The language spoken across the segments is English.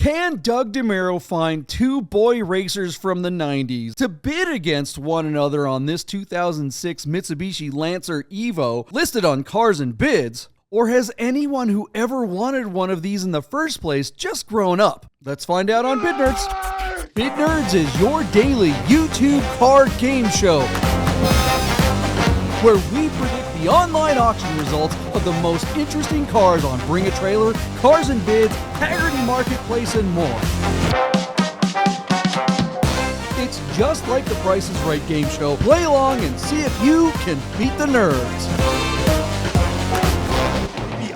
Can Doug DeMuro find two boy racers from the 90s to bid against one another on this 2006 Mitsubishi Lancer Evo listed on Cars and Bids? Or has anyone who ever wanted one of these in the first place just grown up? Let's find out on Bid Nerds. Bid Nerds is your daily YouTube car game show, where we predict the online auction results of the most interesting cars on Bring a Trailer, Cars and Bids, Hagerty Marketplace, and more. It's just like the Price is Right game show. Play along and see if you can beat the nerds.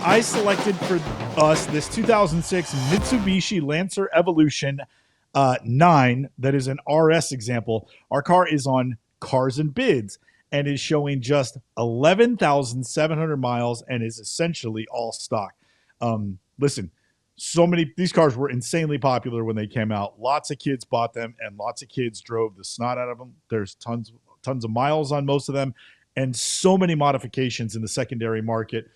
I selected for us this 2006 Mitsubishi Lancer Evolution 9 that is an RS example. Our car is on Cars and Bids and is showing just 11,700 miles and is essentially all stock. Listen, these cars were insanely popular when they came out. Lots of kids bought them and lots of kids drove the snot out of them. There's tons of miles on most of them and so many modifications in the secondary market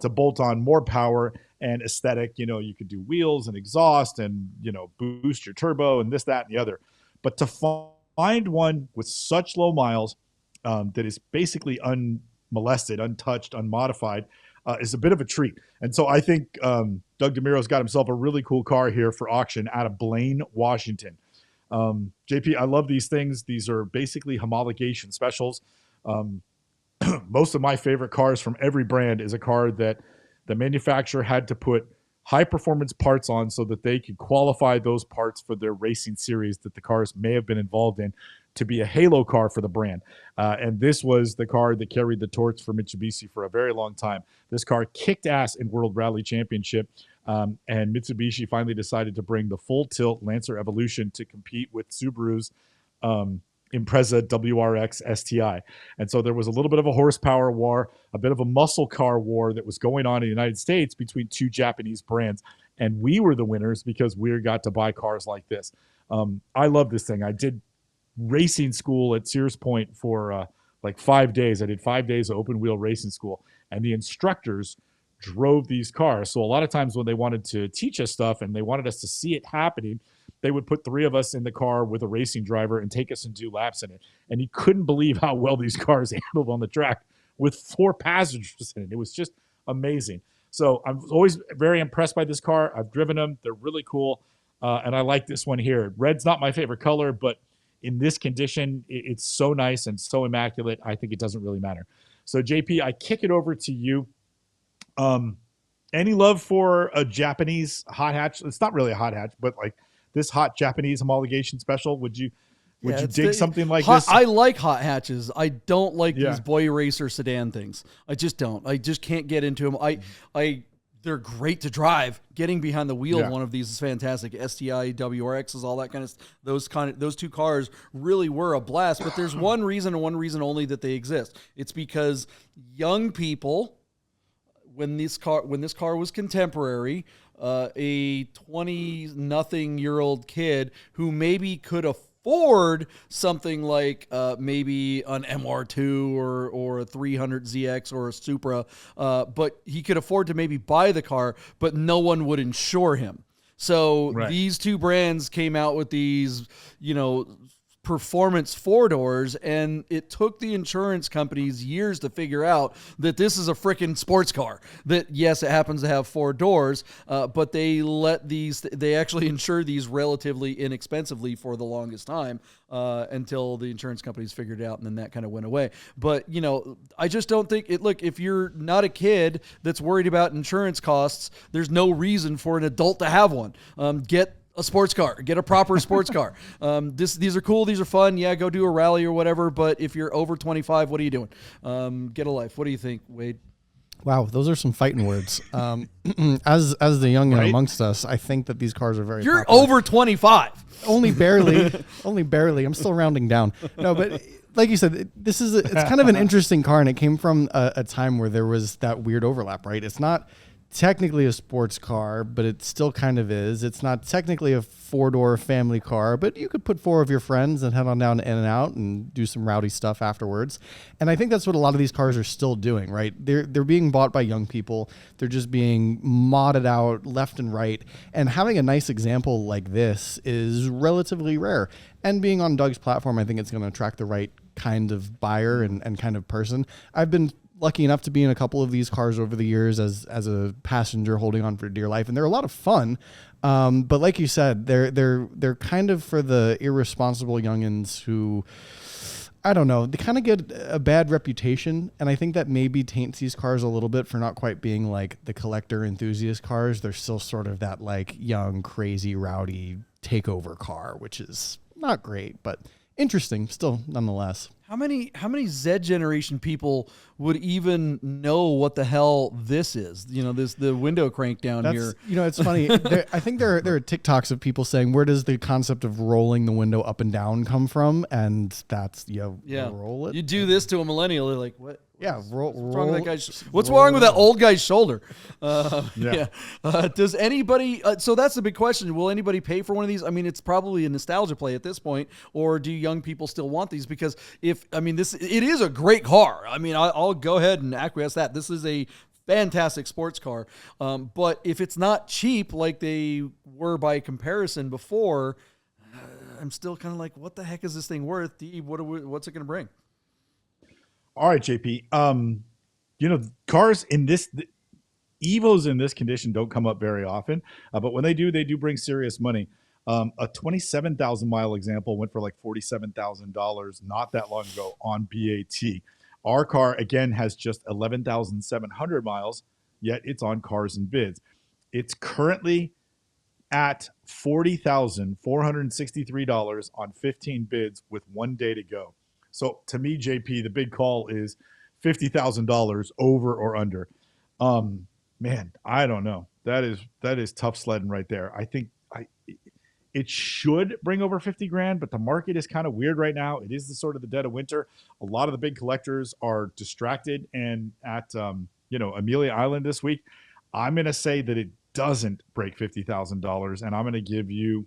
to bolt on more power and aesthetic. You know, you could do wheels and exhaust and, you know, boost your turbo and this, that, and the other. But to find one with such low miles that is basically unmolested, untouched, unmodified is a bit of a treat. And so I think Doug DeMuro's got himself a really cool car here for auction out of Blaine, Washington. JP, I love these things. These are basically homologation specials. Most of my favorite cars from every brand is a car that the manufacturer had to put high performance parts on so that they could qualify those parts for their racing series that the cars may have been involved in to be a halo car for the brand. And this was the car that carried the torch for Mitsubishi for a very long time. This car kicked ass in World Rally Championship. And Mitsubishi finally decided to bring the full tilt Lancer Evolution to compete with Subaru's Impreza WRX STI. And so there was a little bit of a horsepower war, a bit of a muscle car war that was going on in the United States between two Japanese brands. And we were the winners because we got to buy cars like this. I love this thing. I did racing school at Sears Point for like 5 days. I did 5 days of open wheel racing school, and the instructors drove these cars. So a lot of times when they wanted to teach us stuff and they wanted us to see it happening, they would put three of us in the car with a racing driver and take us and do laps in it. And you couldn't believe how well these cars handled on the track with 4 passengers in it. It was just amazing. So I'm always very impressed by this car. I've driven them. They're really cool. And I like this one here. Red's not my favorite color, but in this condition, it's so nice and so immaculate, I think it doesn't really matter. So, JP, I kick it over to you. Any love for a Japanese hot hatch? It's not really a hot hatch, but like this hot Japanese homologation special, would you dig something like this? I like hot hatches. I don't like these boy racer sedan things. I just don't. I just can't get into them. They're great to drive. Getting behind the wheel of one of these is fantastic. STI, WRXs, all that kind of those two cars really were a blast. But there's one reason and one reason only that they exist. It's because young people, when this car was contemporary, a 20-nothing-year-old kid who maybe could afford something like maybe an MR2 or a 300ZX or a Supra, but he could afford to maybe buy the car, but no one would insure him. So these two brands came out with these, performance 4-doors, and it took the insurance companies years to figure out that this is a freaking sports car. That yes, it happens to have 4 doors, but they actually insure these relatively inexpensively for the longest time until the insurance companies figured it out, and then that kind of went away. But I just don't think it. Look, if you're not a kid that's worried about insurance costs, there's no reason for an adult to have one. Get a sports car, get a proper sports car. These are cool. These are fun. Yeah, go do a rally or whatever. But if you're over 25, what are you doing? Get a life. What do you think, Wade? Wow, those are some fighting words. As the young amongst us, I think that these cars are very You're popular. over 25. Only barely. Only barely. I'm still rounding down. No, but like you said, it's kind of an interesting car, and it came from a time where there was that weird overlap, right? It's not technically a sports car, but it still kind of is. It's not technically a 4-door family car, but you could put 4 of your friends and head on down to In-N-Out and do some rowdy stuff afterwards. And I think that's what a lot of these cars are still doing, right? They're being bought by young people. They're just being modded out left and right. And having a nice example like this is relatively rare. And being on Doug's platform, I think it's going to attract the right kind of buyer and kind of person. I've been lucky enough to be in a couple of these cars over the years as a passenger holding on for dear life, and they're a lot of fun. But like you said, they're kind of for the irresponsible youngins who, I don't know, they kind of get a bad reputation, and I think that maybe taints these cars a little bit for not quite being like the collector enthusiast cars. They're still sort of that like young, crazy, rowdy takeover car, which is not great, but interesting still nonetheless. How many Z generation people would even know what the hell this is? You know, the window crank down here. You know, it's funny. I think there are TikToks of people saying, where does the concept of rolling the window up and down come from? And that's, roll it. You do this to a millennial, they're like, what? Yeah, what's wrong with that guy's? What's wrong with that old guy's shoulder? Does anybody? So that's the big question. Will anybody pay for one of these? I mean, it's probably a nostalgia play at this point, or do young people still want these? Because it is a great car. I mean, I'll go ahead and acquiesce that this is a fantastic sports car. But if it's not cheap like they were by comparison before, I'm still kind of like, what the heck is this thing worth? Deeb, what's it going to bring? All right, JP. Cars in this Evos in this condition don't come up very often, but when they do bring serious money. A 27,000 mile example went for like $47,000 not that long ago on BAT. Our car again has just 11,700 miles, yet it's on Cars and Bids. It's currently at $40,463 on 15 bids with 1 day to go. So to me, JP, the big call is $50,000 over or under. Man, I don't know. That is tough sledding right there. I think it should bring over 50 grand, but the market is kind of weird right now. It is the sort of the dead of winter. A lot of the big collectors are distracted and at Amelia Island this week. I'm going to say that it doesn't break $50,000, and I'm going to give you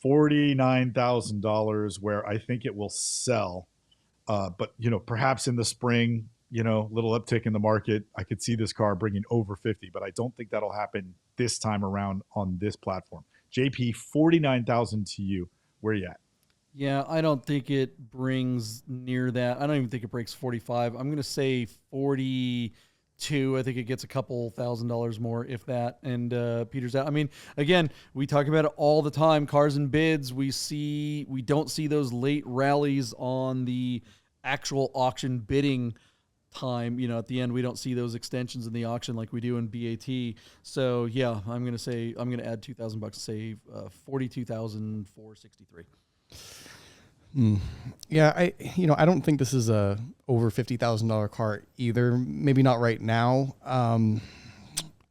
$49,000 where I think it will sell. But perhaps in the spring, little uptick in the market, I could see this car bringing over 50, but I don't think that'll happen this time around on this platform. JP, 49,000 to you. Where are you at? Yeah, I don't think it brings near that. I don't even think it breaks 45. I'm going to say 42. I think it gets a couple $1,000s more, if that, and Peter's out. I mean, again, we talk about it all the time. Cars and Bids, we don't see those late rallies on the actual auction bidding time. At the end, we don't see those extensions in the auction like we do in BAT. So yeah, I'm going to add $2,000 to save $42,463. Yeah, I don't think this is a over $50,000 car either. Maybe not right now.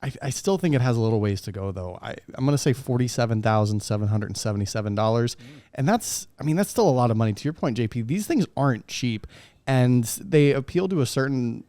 I still think it has a little ways to go though. I'm going to say $47,777. And that's still a lot of money. To your point, JP, these things aren't cheap. And they appeal to a certain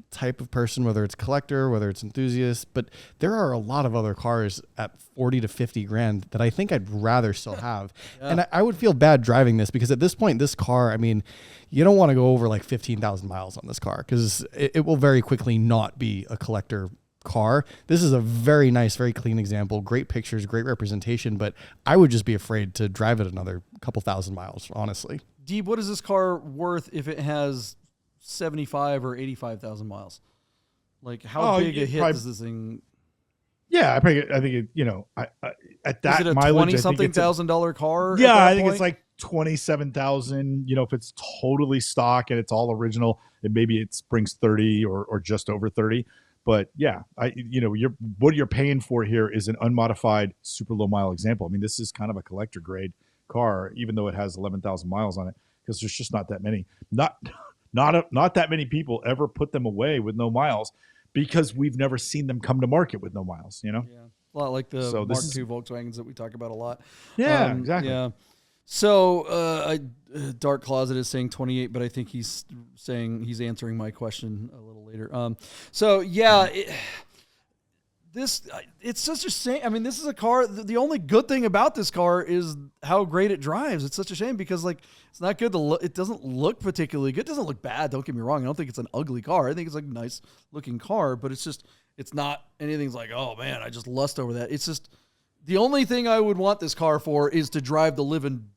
type of person, whether it's collector, whether it's enthusiast. But there are a lot of other cars at 40 to 50 grand that I think I'd rather still have. Yeah. And I would feel bad driving this because at this point, this car, you don't want to go over 15,000 miles on this car because it will very quickly not be a collector car. This is a very nice, very clean example. Great pictures, great representation. But I would just be afraid to drive it another couple thousand miles, honestly. Deeb, what is this car worth if it has 75 or 85,000 miles? How big a hit does this thing? Yeah, I think at that is it a mileage, $20-something thousand car? Yeah, I think it's 27,000. If it's totally stock and it's all original, and maybe it brings 30 or just over 30. But yeah, what you're paying for here is an unmodified super low mile example. This is kind of a collector grade car, even though it has 11,000 miles on it, because there's just not that many. Not that many people ever put them away with no miles because we've never seen them come to market with no miles. Yeah, a lot like the Mark II Volkswagens that we talk about a lot. Yeah, exactly. Yeah. So, Dark Closet is saying 28, but I think he's saying he's answering my question a little later. So yeah, it's such a shame. I mean, this is a car. The only good thing about this car is how great it drives. It's such a shame because like it's not good to look. It doesn't look particularly good. It doesn't look bad. Don't get me wrong. I don't think it's an ugly car. I think it's like a nice looking car, but it's not anything's like, oh man, I just lust over that. It's just the only thing I would want this car for is to drive the living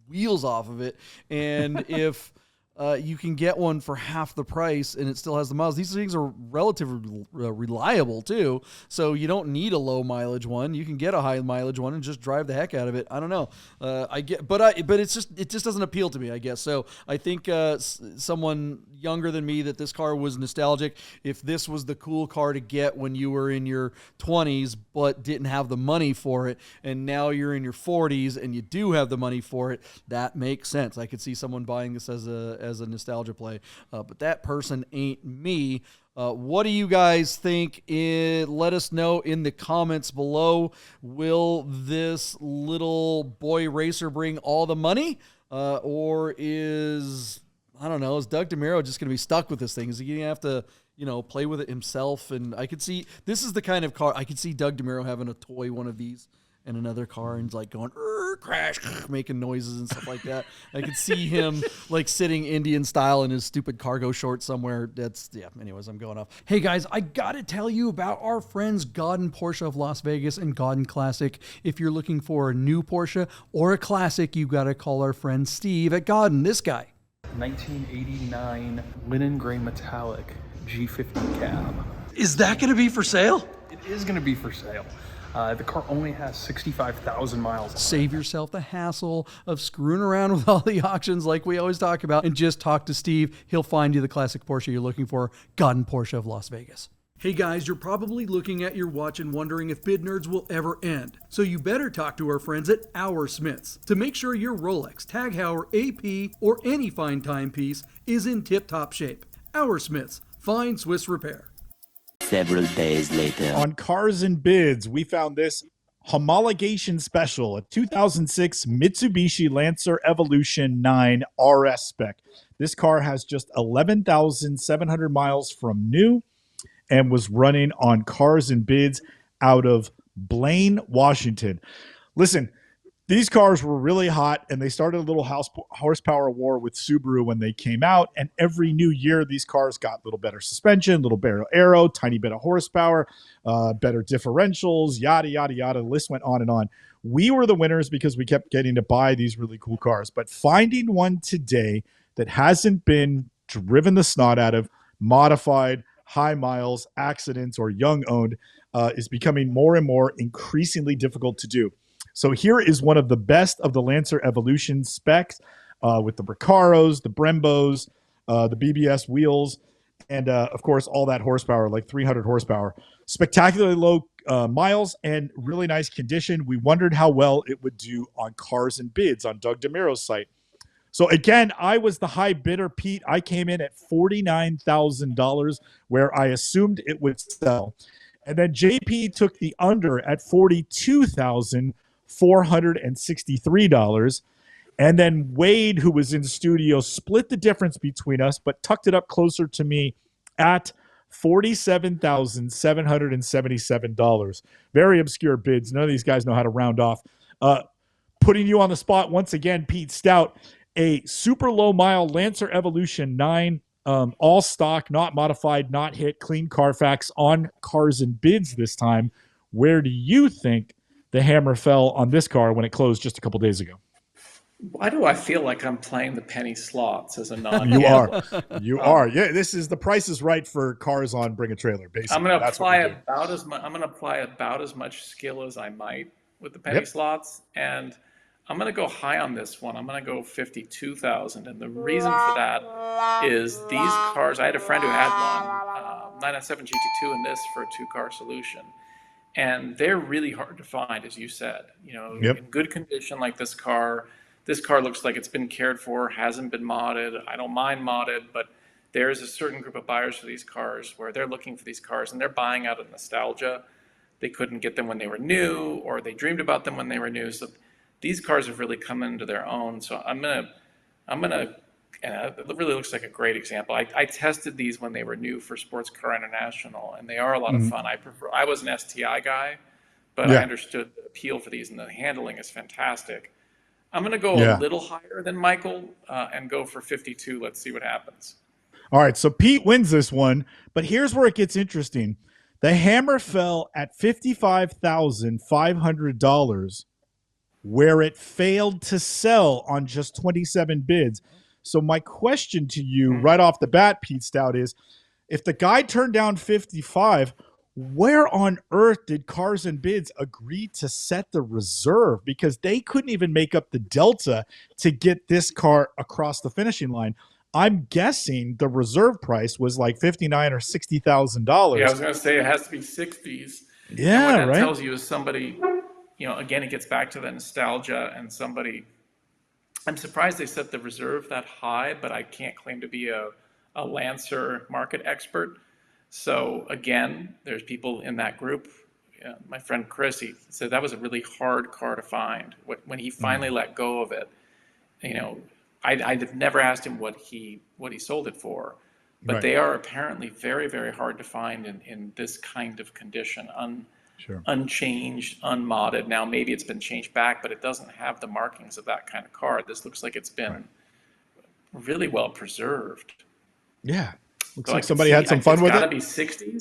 wheels off of it. And if you can get one for half the price and it still has the miles, these things are relatively reliable too. So you don't need a low mileage one. You can get a high mileage one and just drive the heck out of it. I don't know. But it just doesn't appeal to me, I guess. So I think someone younger than me that this car was nostalgic. If this was the cool car to get when you were in your 20s but didn't have the money for it, and now you're in your 40s and you do have the money for it, that makes sense. I could see someone buying this as a nostalgia play, but that person ain't me. What do you guys think? Let us know in the comments below. Will this little boy racer bring all the money? Or is Doug DeMuro just going to be stuck with this thing? Is he going to have to, play with it himself? And I could see, this is the kind of car, I could see Doug DeMuro having a toy one of these in another car and like going, crash, making noises and stuff like that. I could see him like sitting Indian style in his stupid cargo shorts somewhere. Anyways, I'm going off. Hey guys, I got to tell you about our friends Godden Porsche of Las Vegas and Godden Classic. If you're looking for a new Porsche or a classic, you got to call our friend Steve at Godden, this guy. 1989 linen gray metallic G50 cab. Is that going to be for sale? It is going to be for sale. The car only has 65,000 miles. Save yourself the hassle of screwing around with all the auctions like we always talk about and just talk to Steve. He'll find you the classic Porsche you're looking for. Godden Porsche of Las Vegas. Hey guys, you're probably looking at your watch and wondering if Bid Nerds will ever end. So you better talk to our friends at Our Smiths to make sure your Rolex, Tag Heuer, AP, or any fine timepiece is in tip-top shape. Our Smiths, fine Swiss repair. Several days later. On Cars and Bids, we found this homologation special, a 2006 Mitsubishi Lancer Evolution 9 RS spec. This car has just 11,700 miles from new and was running on Cars and Bids out of Blaine, Washington. Listen, these cars were really hot, and they started a little horsepower war with Subaru when they came out, and every new year, these cars got a little better suspension, a little better aero, tiny bit of horsepower, better differentials, yada, yada, yada. The list went on and on. We were the winners because we kept getting to buy these really cool cars, but finding one today that hasn't been driven the snot out of, modified, high miles, accidents, or young owned is becoming more and more increasingly difficult to do. So here is one of the best of the Lancer Evolution specs with the Recaros, the Brembos, the BBS wheels, and of course, all that horsepower, like 300 horsepower. Spectacularly low miles and really nice condition. We wondered how well it would do on Cars and Bids on Doug DeMuro's site. So again, I was the high bidder, Pete. I came in at $49,000 where I assumed it would sell. And then JP took the under at $42,463. And then Wade, who was in the studio, split the difference between us, but tucked it up closer to me at $47,777. Very obscure bids. None of these guys know how to round off. Putting you on the spot once again, Pete Stout, a super low mile Lancer Evolution 9, all stock, not modified, not hit, clean Carfax on Cars and Bids this time. Where do you think the hammer fell on this car when it closed just a couple days ago? Why do I feel like I'm playing the penny slots as a non? You are. You are. Yeah, this is the Price is Right for cars on Bring a Trailer, basically. I'm going to apply about as much. I'm going to apply about as much skill as I might with the penny slots, and I'm going to go high on this one. I'm going to go 52,000, and the reason for that is these cars. I had a friend who had one 997 GT2 and this for a two-car solution, and they're really hard to find, as you said. You know, in good condition like this car. This car looks like it's been cared for, hasn't been modded. I don't mind modded, but there's a certain group of buyers for these cars where they're looking for these cars and they're buying out of nostalgia. They couldn't get them when they were new, or they dreamed about them when they were new. So these cars have really come into their own. So I'm gonna, and it really looks like a great example. I tested these when they were new for Sports Car International, and they are a lot of fun. I was an STI guy, but I understood the appeal for these, and the handling is fantastic. I'm going to go a little higher than Michael and go for 52. Let's see what happens. All right, so Pete wins this one, but here's where it gets interesting. The hammer fell at $55,500, where it failed to sell on just 27 bids. So my question to you right off the bat, Pete Stout, is if the guy turned down 55, where on earth did Cars and Bids agree to set the reserve? Because they couldn't even make up the delta to get this car across the finishing line. I'm guessing the reserve price was like $59,000 or $60,000. Yeah, I was going to say it has to be 60s. Yeah, and what that right. tells you is somebody, again, it gets back to the nostalgia and somebody. I'm surprised they set the reserve that high, but I can't claim to be a Lancer market expert. So again, there's people in that group. My friend Chris, he said that was a really hard car to find. When he finally let go of it, I'd never asked him what he sold it for, but they are apparently very, very hard to find in this kind of condition, unchanged, unmodded. Now maybe it's been changed back, but it doesn't have the markings of that kind of car. This looks like it's been really well preserved. Yeah. Looks like somebody had some fun with it. It's got to be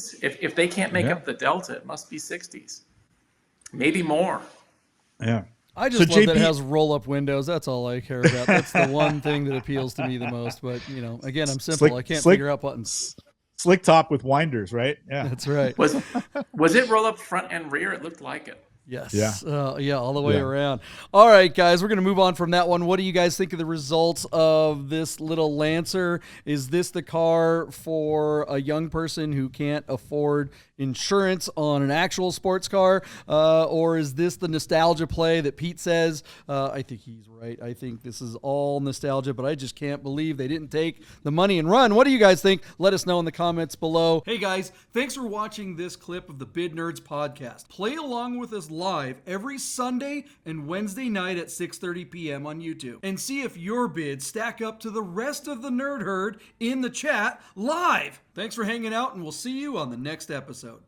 60s. If they can't make up the delta, it must be 60s. Maybe more. Yeah. I just love that it has roll-up windows. That's all I care about. That's the one thing that appeals to me the most. But, again, I'm simple. I can't figure out buttons. Slick top with winders, right? Yeah. That's right. Was it roll-up front and rear? It looked like it. Yes. Yeah. All the way around. All right, guys, we're going to move on from that one. What do you guys think of the results of this little Lancer? Is this the car for a young person who can't afford insurance on an actual sports car? Or is this the nostalgia play that Pete says? I think he's right. I think this is all nostalgia, but I just can't believe they didn't take the money and run. What do you guys think? Let us know in the comments below. Hey, guys, thanks for watching this clip of the Bid Nerds podcast. Play along with us live every Sunday and Wednesday night at 6:30 p.m. on YouTube. And see if your bids stack up to the rest of the nerd herd in the chat live. Thanks for hanging out, and we'll see you on the next episode.